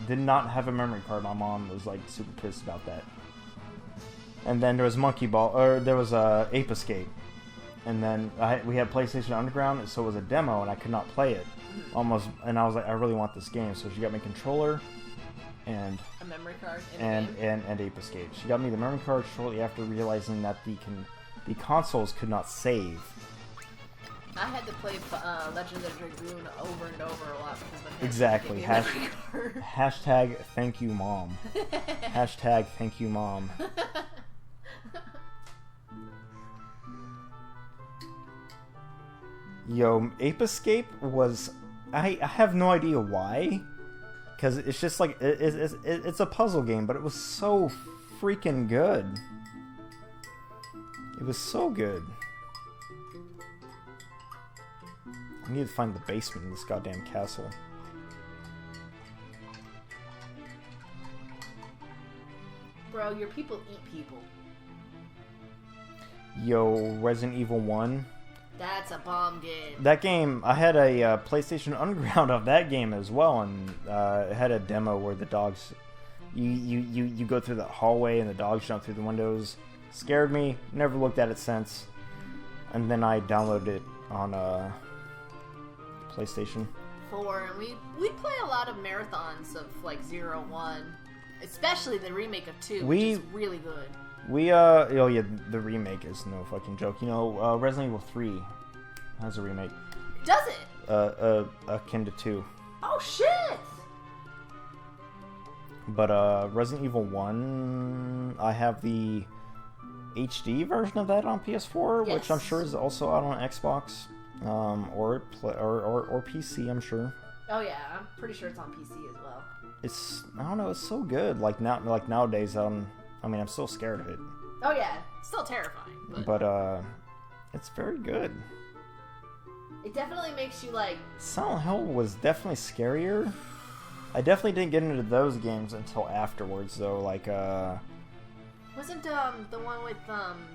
did not have a memory card. My mom was like super pissed about that. And then there was Monkey Ball, or there was Ape Escape. And then we had PlayStation Underground, so it was a demo, and I could not play it. And I was like, I really want this game. So she got me a controller and a memory card and Ape Escape. She got me the memory card shortly after realizing that the consoles could not save. I had to play Legend of Dragoon over and over a lot because my parents Exactly. gave me a memory card. Hashtag thank you mom. Hashtag thank you mom. Yo, Ape Escape was... I have no idea why. Because it's just like... It's a puzzle game, but it was so freaking good. It was so good. I need to find the basement in this goddamn castle. Bro, your people eat people. Yo, Resident Evil 1. That's a bomb game. That game, I had a PlayStation Underground of that game as well, and it had a demo where the dogs, you go through the hallway and the dogs jump through the windows. Scared me. Never looked at it since. And then I downloaded it on PlayStation 4, and we play a lot of marathons of like 0, 1, especially the remake of 2, which is really good. Oh yeah, the remake is no fucking joke. You know, Resident Evil 3 has a remake. Does it? Akin to 2. Oh shit! But Resident Evil 1, I have the HD version of that on PS4, yes. Which I'm sure is also out on Xbox, or PC. I'm sure. Oh yeah, I'm pretty sure it's on PC as well. I don't know, it's so good. Like nowadays, I'm still scared of it. Oh yeah, it's still terrifying. But it's very good. It definitely makes you like... Silent Hill was definitely scarier. I definitely didn't get into those games until afterwards, though. Like, wasn't the one with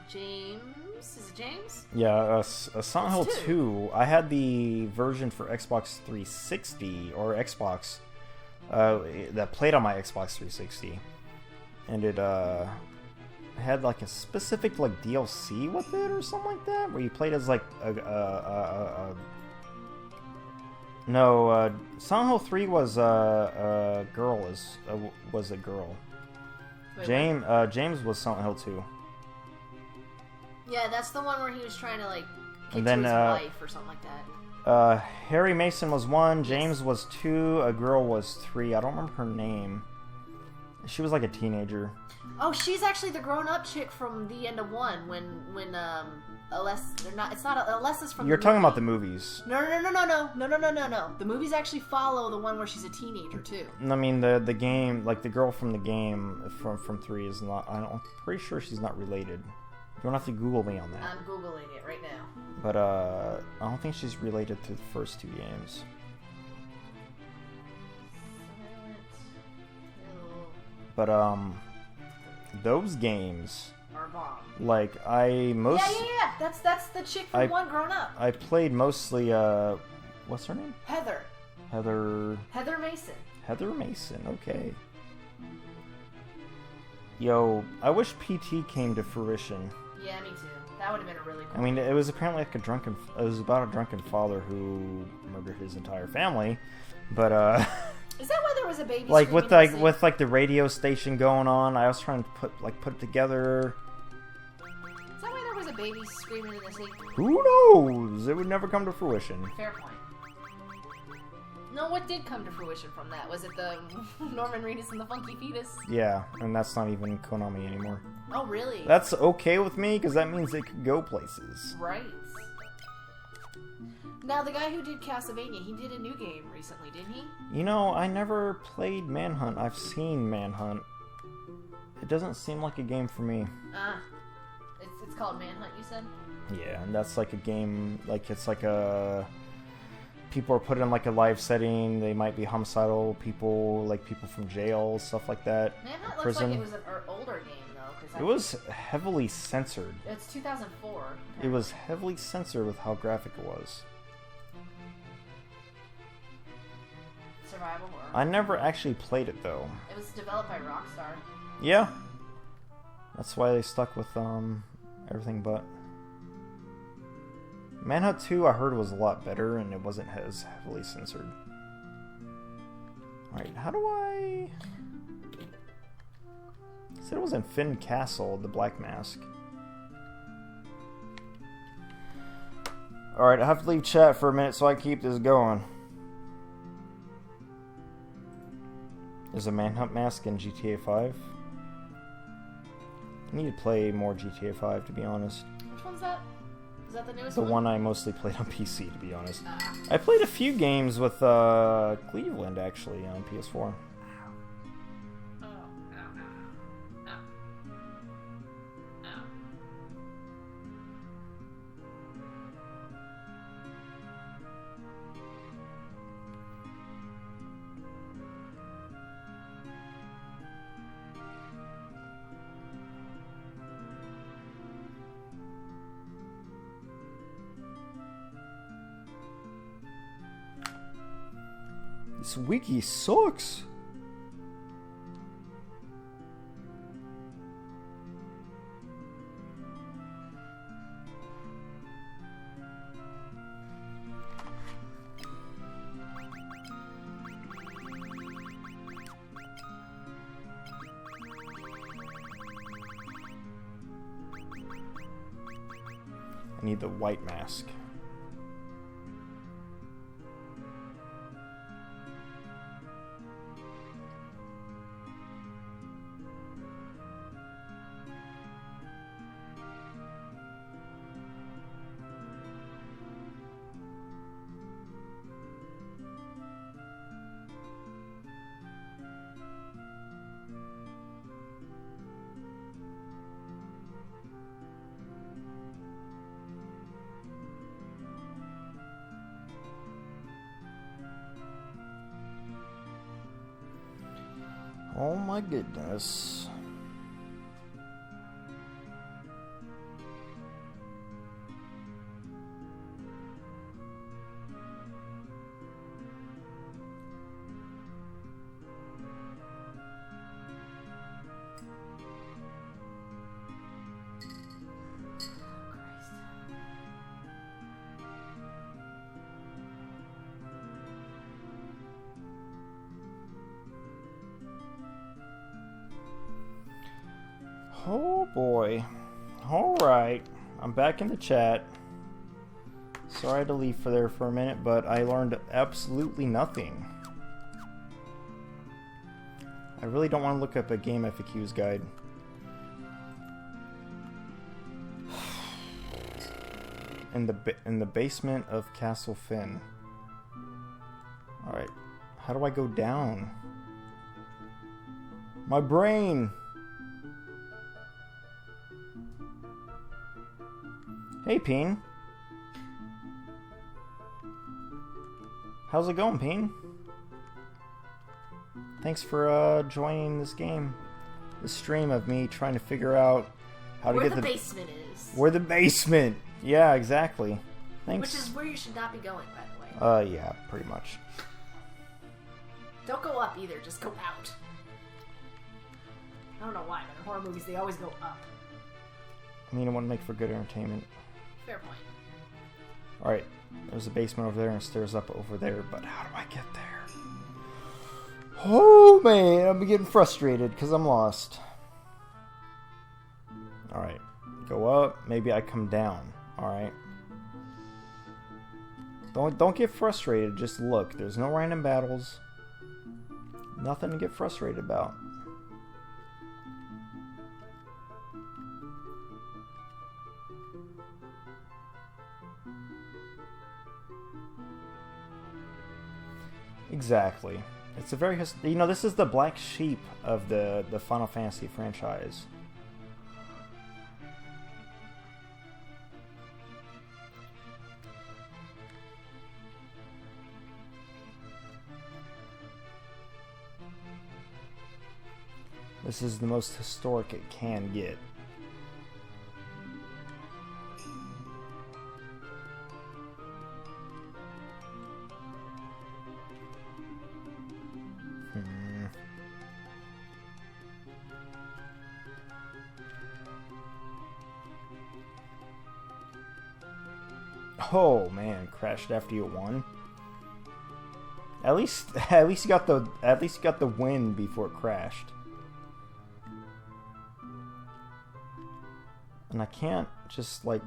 James? Is it James? Yeah, Silent Hill 2. I had the version for Xbox 360 or Xbox that played on my Xbox 360. And it had like a specific like DLC with it or something like that, where you played as like No, Silent Hill 3 was a girl. Was a girl. Wait, James was Silent Hill 2. Yeah, that's the one where he was trying to like get to his wife or something like that. Harry Mason was 1, James was 2, a girl was 3. I don't remember her name. She was like a teenager. Oh, she's actually the grown-up chick from the end of 1 when Alessa's from You're talking about the movies. No. The movies actually follow the one where she's a teenager too. I mean the game, like the girl from the game from 3 is not. I'm pretty sure she's not related. You don't have to Google me on that. I'm Googling it right now. But I don't think she's related to the first 2 games. But those games are bomb. Like Yeah. That's the chick from 1 grown up. I played mostly what's her name? Heather Mason. Heather Mason, okay. Yo, I wish PT came to fruition. Yeah, me too. That would have been a really cool. I mean, it was apparently like it was about a drunken father who murdered his entire family, but is that why there was a baby? Like with the radio station going on, I was trying to put it together. Is that why there was a baby screaming in the sink? Who knows? It would never come to fruition. Fair point. No, what did come to fruition from that? Was it the Norman Reedus and the Funky Fetus? Yeah, and that's not even Konami anymore. Oh, really? That's okay with me, because that means it could go places. Right. Now, the guy who did Castlevania, he did a new game recently, didn't he? You know, I never played Manhunt. I've seen Manhunt. It doesn't seem like a game for me. It's called Manhunt, you said? Yeah, and that's like a game, like it's like a... People are put in like a live setting, they might be homicidal people, like people from jail, stuff like that. Manhunt looks like it was an older game, though. It was heavily censored. It's 2004. Apparently. It was heavily censored with how graphic it was. Survival horror. I never actually played it, though. It was developed by Rockstar. Yeah. That's why they stuck with everything but. Manhunt 2 I heard was a lot better and it wasn't as heavily censored. Alright, how do I... It said it was in Finn Castle, the Black Mask. Alright, I have to leave chat for a minute so I can keep this going. There's a Manhunt Mask in GTA 5. I need to play more GTA 5 to be honest. Which one's that? Is that the newest The one? one I mostly played on PC to be honest. I played a few games with Cleveland actually on PS4. This wiki sucks. I need the white mask. Oh my goodness. Oh boy. Alright. I'm back in the chat. Sorry to leave for there for a minute, but I learned absolutely nothing. I really don't want to look up a game FAQs guide. In the basement of Castle Finn. Alright. How do I go down? My brain! Hey, Peen. How's it going, Peen? Thanks for joining this game. This stream of me trying to figure out how to where get the basement is. Where the basement. Yeah, exactly. Thanks. Which is where you should not be going, by the way. Yeah, pretty much. Don't go up either, just go out. I don't know why, but in horror movies they always go up. I mean, I want to make for good entertainment. Fair point. Alright, there's a basement over there and stairs up over there, but how do I get there? Oh man, I'm getting frustrated because I'm lost. Alright, go up, maybe I come down. Alright. Don't get frustrated, just look. There's no random battles. Nothing to get frustrated about. Exactly. It's a very this is the black sheep of the Final Fantasy franchise. This is the most historic it can get. Oh man, crashed after you won. At least you got the win before it crashed. And I can't just like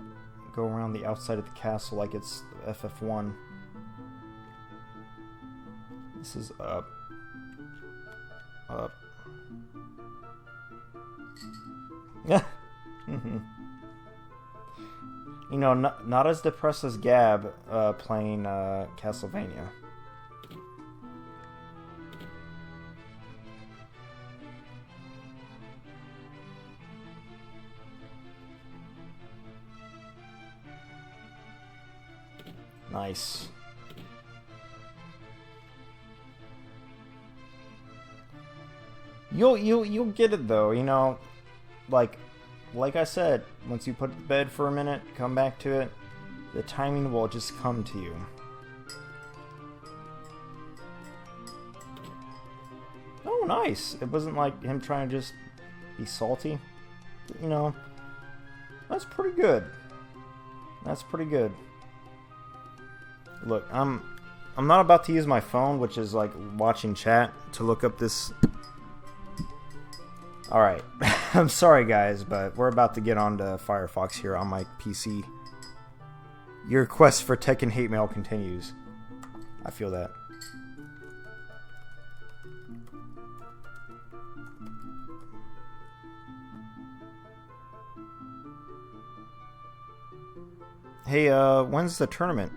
go around the outside of the castle like it's FF1. This is up. Up. Yeah. You know, not as depressed as Gab playing Castlevania. Nice. You'll get it though, you know, like I said, once you put it to bed for a minute, come back to it, the timing will just come to you. Oh, nice. It wasn't like him trying to just be salty. You know, that's pretty good. That's pretty good. Look, I'm not about to use my phone, which is like watching chat, to look up this. Alright, I'm sorry guys, but we're about to get on to Firefox here on my PC. Your quest for Tekken hate mail continues. I feel that. Hey, when's the tournament?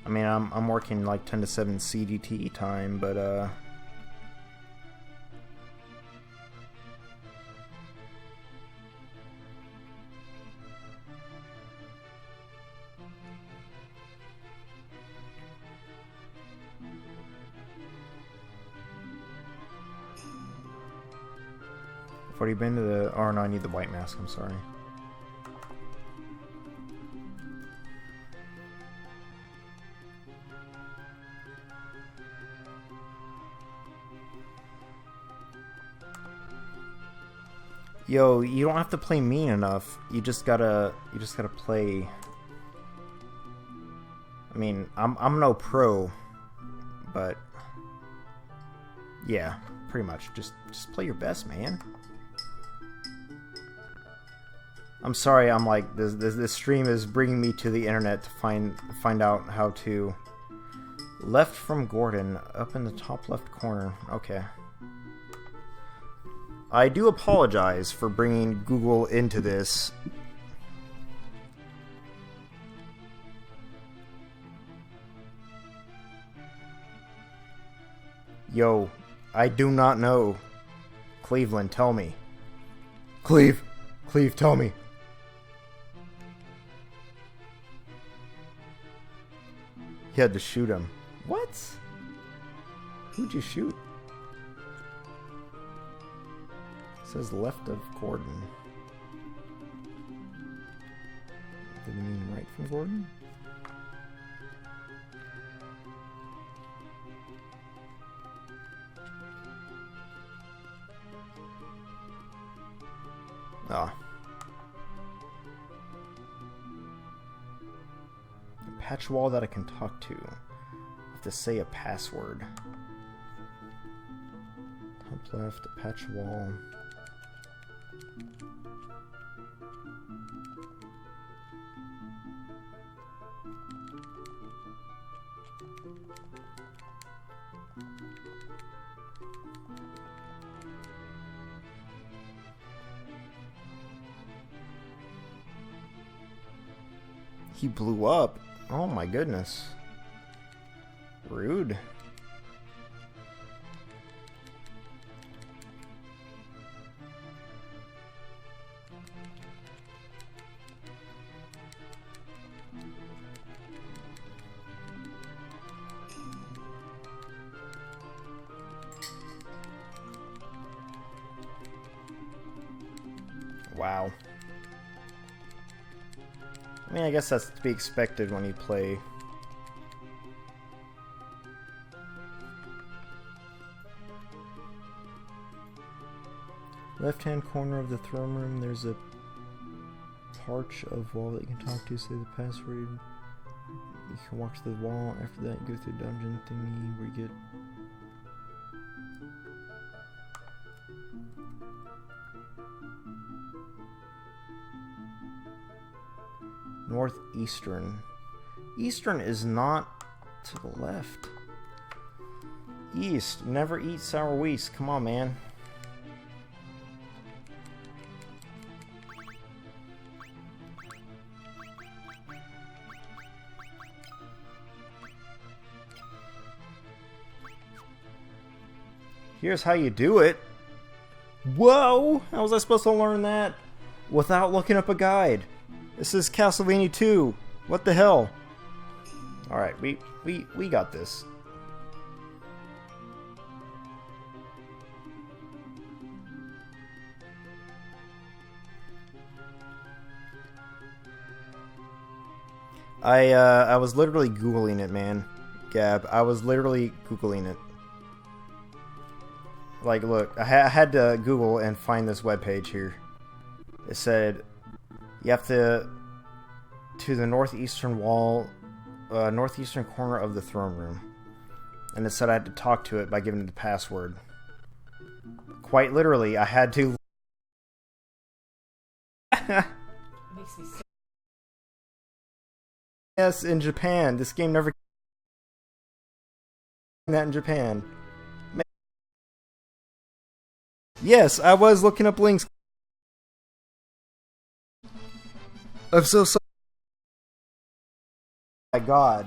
I mean, I'm working like 10 to 7 CDT time, but I've already been to the... Oh no, I need the white mask, I'm sorry. Yo, you don't have to play mean enough. You just gotta play. I mean, I'm no pro, but yeah, pretty much. Just play your best, man. I'm sorry. I'm like this stream is bringing me to the internet to find out how to. Left from Gordon, up in the top left corner. Okay. I do apologize for bringing Google into this. Yo, I do not know. Cleveland, tell me. Cleve, tell me. You had to shoot him. What? Who'd you shoot? Says left of Gordon. Did he mean right from Gordon? Ah. A patch wall that I can talk to. I have to say a password. Top left, a patch wall. He blew up. Oh my goodness. Rude. Wow. I mean, I guess that's to be expected when you play. Left-hand corner of the throne room, there's a parch of wall that you can talk to. Say the password. You can walk to the wall. After that, go through dungeon thingy where you get. Northeastern. Eastern is not to the left. East. Never eat sour wheats. Come on, man. Here's how you do it. Whoa! How was I supposed to learn that without looking up a guide? This is Castlevania 2. What the hell? Alright, we got this. I was literally Googling it, man. Gab, I was literally Googling it. Like, look, I had to Google and find this webpage here. It said you have to the northeastern wall, northeastern corner of the throne room, and it said I had to talk to it by giving it the password. Quite literally, I had to. Makes me sick. Yes, in Japan, this game never. That in Japan. Yes, I was looking up links. I'm so sorry. My God.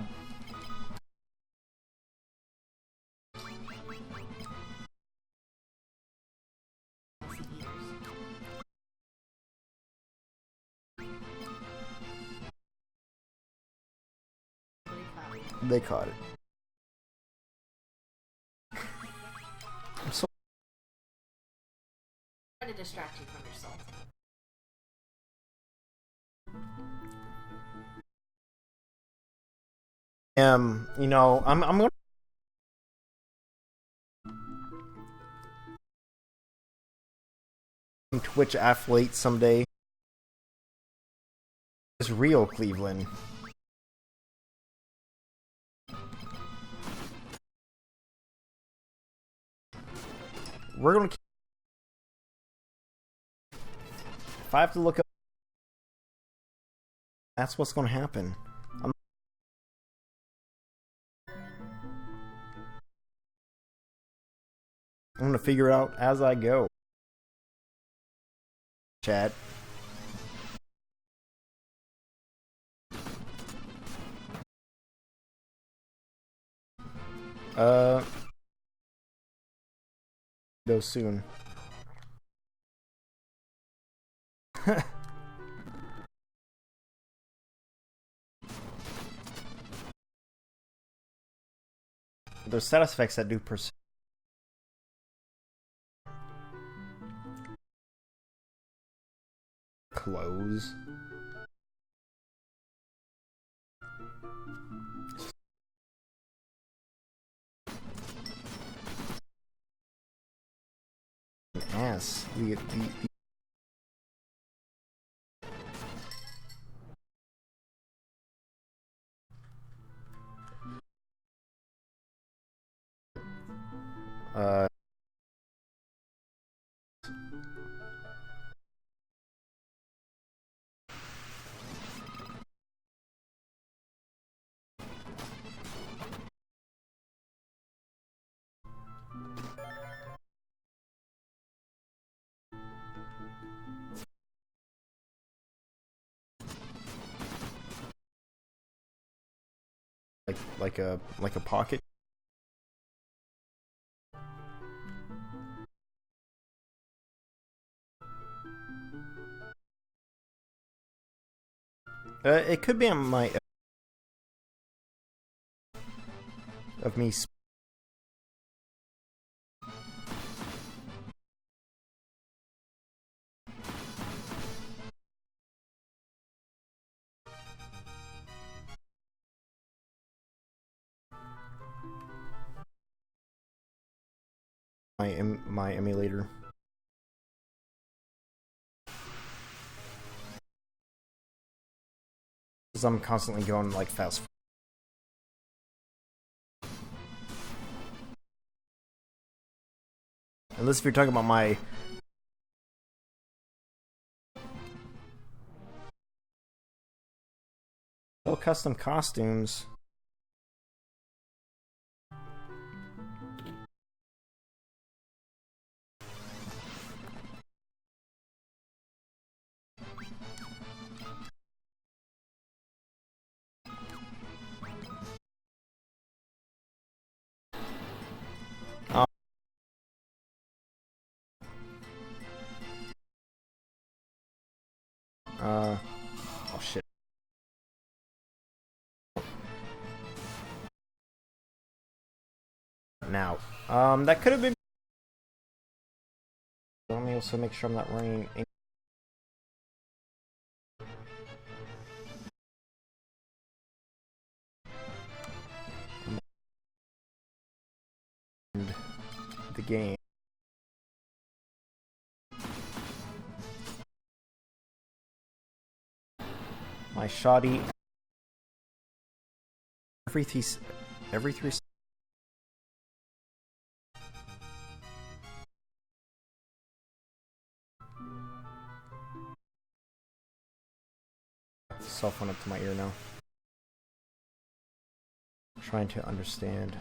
They caught it. I'm so. Trying to distract you from yourself. You know, I'm gonna. Twitch athlete someday. It's real, Cleveland. We're gonna. If I have to look up, that's what's gonna happen. I'm gonna figure it out as I go. Chat. Go soon. There's status effects that do persist. Close. An ass. like a pocket. It could be on my of me. My emulator. Because I'm constantly going like fast. Unless if you're talking about my... Oh, custom costumes. Oh shit. Now, that could have been... Let me also make sure I'm not running... the game. My shoddy... Every three... Cell phone up to my ear now. Trying to understand.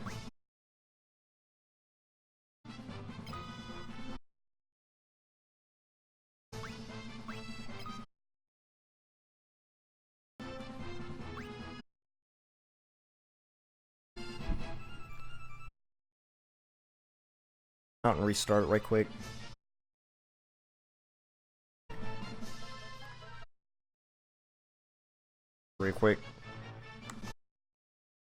Out and restart it right quick. Real quick.